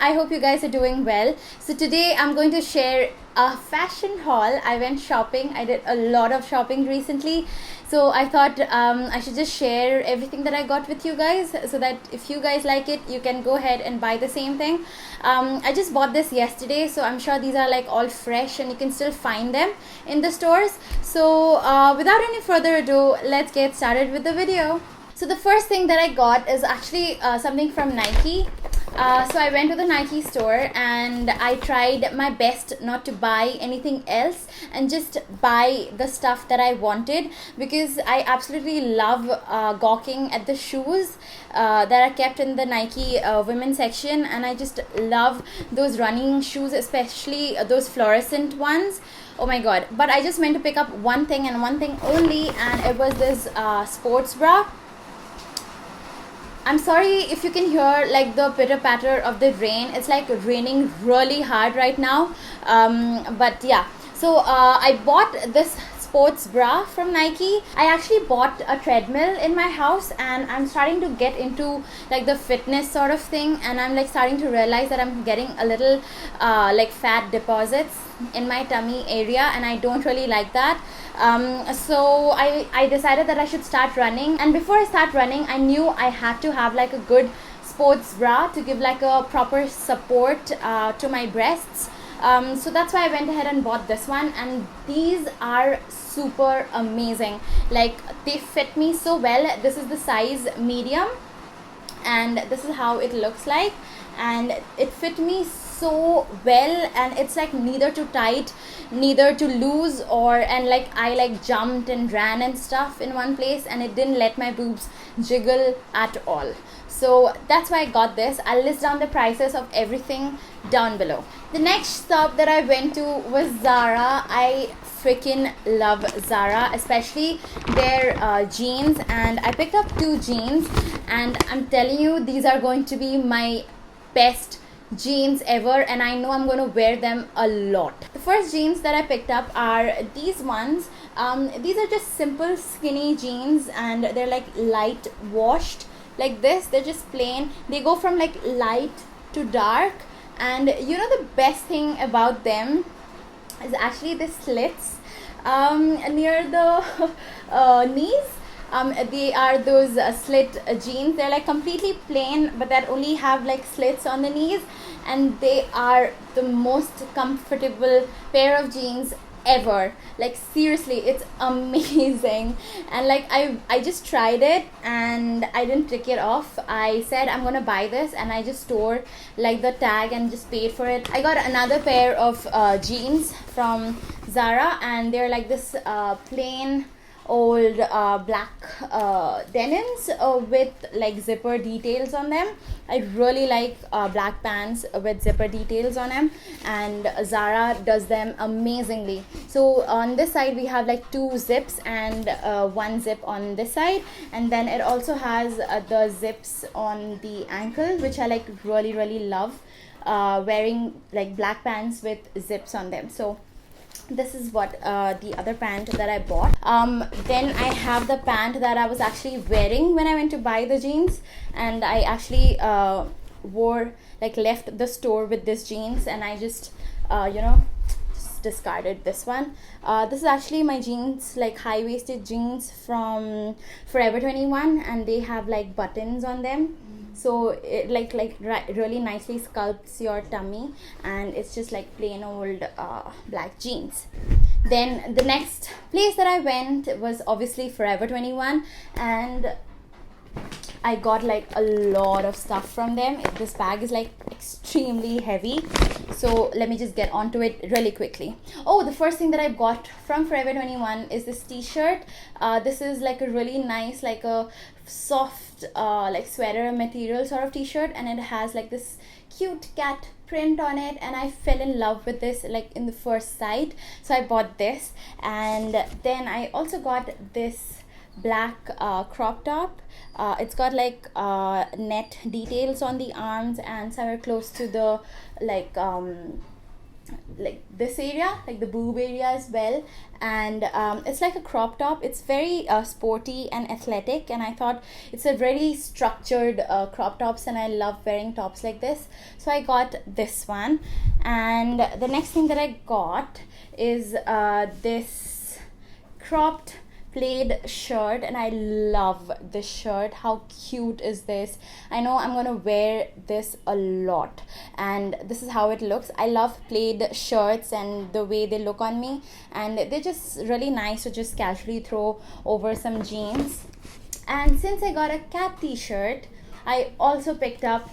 I hope you guys are doing well. So today I'm going to share a fashion haul. I went shopping. I did a lot of shopping recently. So I thought I should just share everything that I got with you guys so that if you guys like it, you can go ahead and buy the same thing. I just bought this yesterday, so I'm sure these are like all fresh and you can still find them in the stores. So without any further ado, let's get started with the video. So the first thing that I got is actually something from Nike. So I went to the Nike store and I tried my best not to buy anything else and just buy the stuff that I wanted, because I absolutely love gawking at the shoes that are kept in the Nike women's section, and I just love those running shoes, especially those fluorescent ones. Oh my god. But I just went to pick up one thing and one thing only, and it was this sports bra. I'm sorry if you can hear like the pitter patter of the rain. It's like raining really hard right now. But yeah, so I bought this sports bra from Nike. I actually bought a treadmill in my house, and I'm starting to get into like the fitness sort of thing, and I'm like starting to realize that I'm getting a little like fat deposits in my tummy area, and I don't really like that. So I decided that I should start running, and before I start running, I knew I had to have like a good sports bra to give like a proper support to my breasts. So that's why I went ahead and bought this one, and these are super amazing. Like, they fit me so well. This is the size medium, and this is how it looks like, and it fit me so well, and it's like neither too tight, neither too loose, and like I like jumped and ran and stuff in one place, and it didn't let my boobs jiggle at all. So that's why I got this. I'll list down the prices of everything down below. The next stop that I went to was Zara. I freaking love Zara, especially their jeans, and I picked up 2 jeans, and I'm telling you, these are going to be my best jeans ever, and I know I'm going to wear them a lot. The first jeans that I picked up are these ones. These are just simple skinny jeans, and they're like light washed like this. They're just plain. They go from like light to dark, and you know the best thing about them is actually the slits near the knees. They are those slit jeans. They're like completely plain, but that only have like slits on the knees, and they are the most comfortable pair of jeans ever. Like, seriously, it's amazing. And like I just tried it and I didn't take it off. I said I'm gonna buy this, and I just tore like the tag and just paid for it. I got another pair of jeans from Zara, and they're like this plain old black denims with like zipper details on them. I really like black pants with zipper details on them, and Zara does them amazingly. So on this side we have like 2 zips and 1 zip on this side, and then it also has the zips on the ankle, which I like really love wearing like black pants with zips on them. So this is what the other pant that I bought. Then I have the pant that I was actually wearing when I went to buy the jeans, and I actually left the store with this jeans, and I just just discarded this one. This is actually my jeans, like high-waisted jeans from Forever 21, and they have like buttons on them, so it really nicely sculpts your tummy, and it's just like plain old black jeans. Then the next place that I went was obviously Forever 21, and I got like a lot of stuff from them. This bag is like extremely heavy, so let me just get onto it really quickly. Oh, the first thing that I got from Forever 21 is this t-shirt. This is like a really nice, like a soft like sweater material sort of t-shirt, and it has like this cute cat print on it, and I fell in love with this like in the first sight, so I bought this. And then I also got this black crop top. It's got like net details on the arms and somewhere close to the like like this area, like the boob area as well. And it's like a crop top. It's very sporty and athletic, and I thought it's a very structured crop tops, and I love wearing tops like this, so I got this one. And the next thing that I got is this cropped plaid shirt, and I love this shirt. How cute is this? I know I'm gonna wear this a lot, and this is how it looks. I love plaid shirts and the way they look on me, and they're just really nice to just casually throw over some jeans. And since I got a cat t-shirt, I also picked up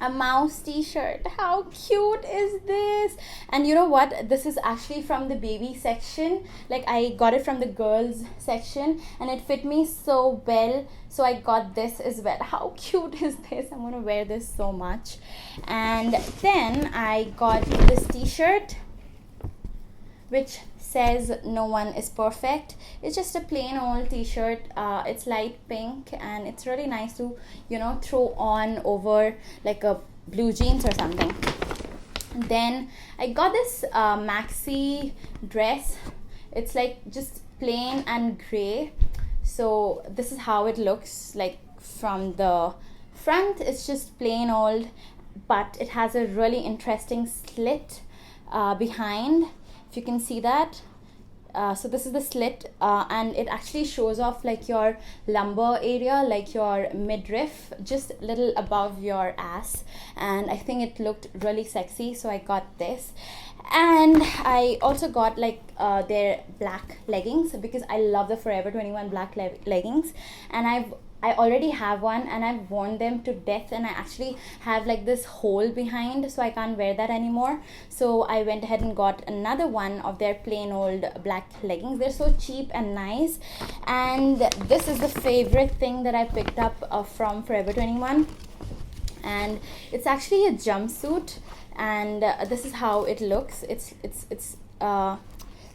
a mouse t-shirt. How cute is this? And you know what, this is actually from the baby section. Like, I got it from the girls section, and it fit me so well, so I got this as well. How cute is this? I'm gonna wear this so much. And then I got this t-shirt which says no one is perfect. It's just a plain old t-shirt. It's light pink, and it's really nice to, you know, throw on over like a blue jeans or something. Then I got this maxi dress. It's like just plain and gray, so this is how it looks like from the front. It's just plain old, but it has a really interesting slit behind, if you can see that. So this is the slit, and it actually shows off like your lumbar area, like your midriff, just a little above your ass, and I think it looked really sexy, so I got this. And I also got like their black leggings, because I love the Forever 21 black leggings, and I already have one, and I've worn them to death, and I actually have like this hole behind, so I can't wear that anymore. So I went ahead and got another one of their plain old black leggings. They're so cheap and nice. And this is the favorite thing that I picked up from Forever 21, and it's actually a jumpsuit, and this is how it looks. It's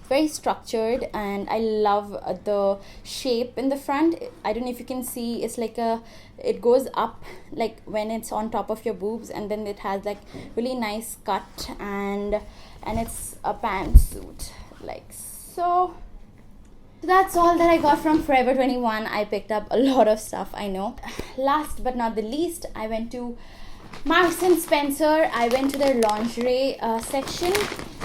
very structured, and I love the shape in the front. I don't know if you can see, it's like it goes up like when it's on top of your boobs, and then it has like really nice cut, and it's a pantsuit like so. That's all that I got from Forever 21. I picked up a lot of stuff, I know. Last but not the least, I went to Marks and Spencer. I went to their lingerie section.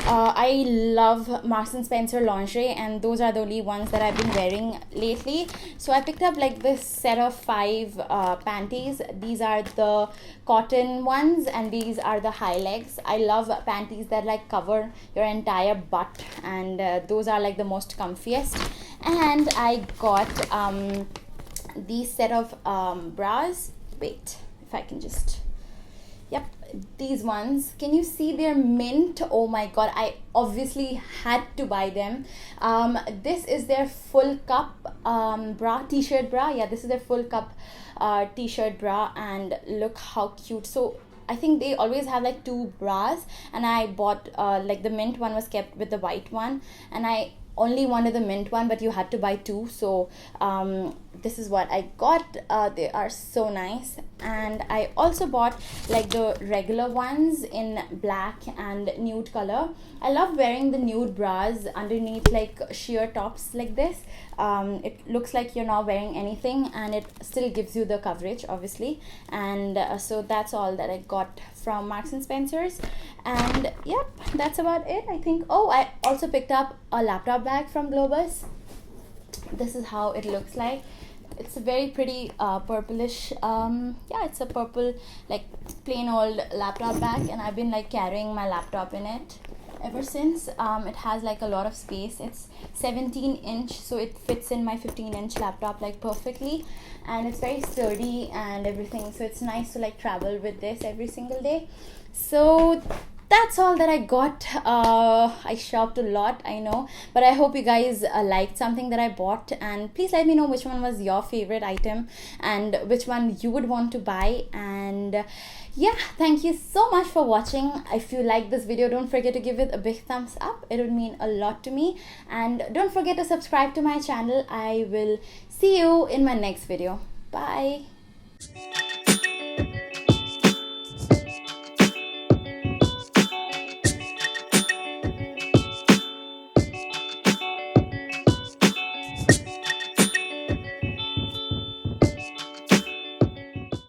I love Marks and Spencer lingerie, and those are the only ones that I've been wearing lately. So I picked up like this set of 5 panties. These are the cotton ones, and these are the high legs. I love panties that like cover your entire butt, and those are like the most comfiest. And I got these set of bras. Wait, if I can just... Yep, these ones. Can you see they're mint? Oh my god, I obviously had to buy them. This is their full cup bra, t-shirt bra. Yeah, this is their full cup t-shirt bra, and look how cute. So I think they always have like 2 bras, and I bought like the mint one was kept with the white one, and I only wanted the mint one, but you had to buy 2. So this is what I got. They are so nice. And I also bought like the regular ones in black and nude color. I love wearing the nude bras underneath like sheer tops like this. It looks like you're not wearing anything, and it still gives you the coverage, obviously. And so that's all that I got from Marks and Spencer's. And yep, that's about it, I think. Oh, I also picked up a laptop bag from Globus. This is how it looks like. It's a very pretty purplish, yeah, it's a purple like plain old laptop bag, and I've been like carrying my laptop in it ever since. It has like a lot of space. It's 17-inch, so it fits in my 15-inch laptop like perfectly, and it's very sturdy and everything, so it's nice to like travel with this every single day. So that's all that I got. I shopped a lot, I know, but I hope you guys liked something that I bought, and please let me know which one was your favorite item and which one you would want to buy. And yeah, thank you so much for watching. If you like this video, don't forget to give it a big thumbs up. It would mean a lot to me. And don't forget to subscribe to my channel. I will see you in my next video. Bye.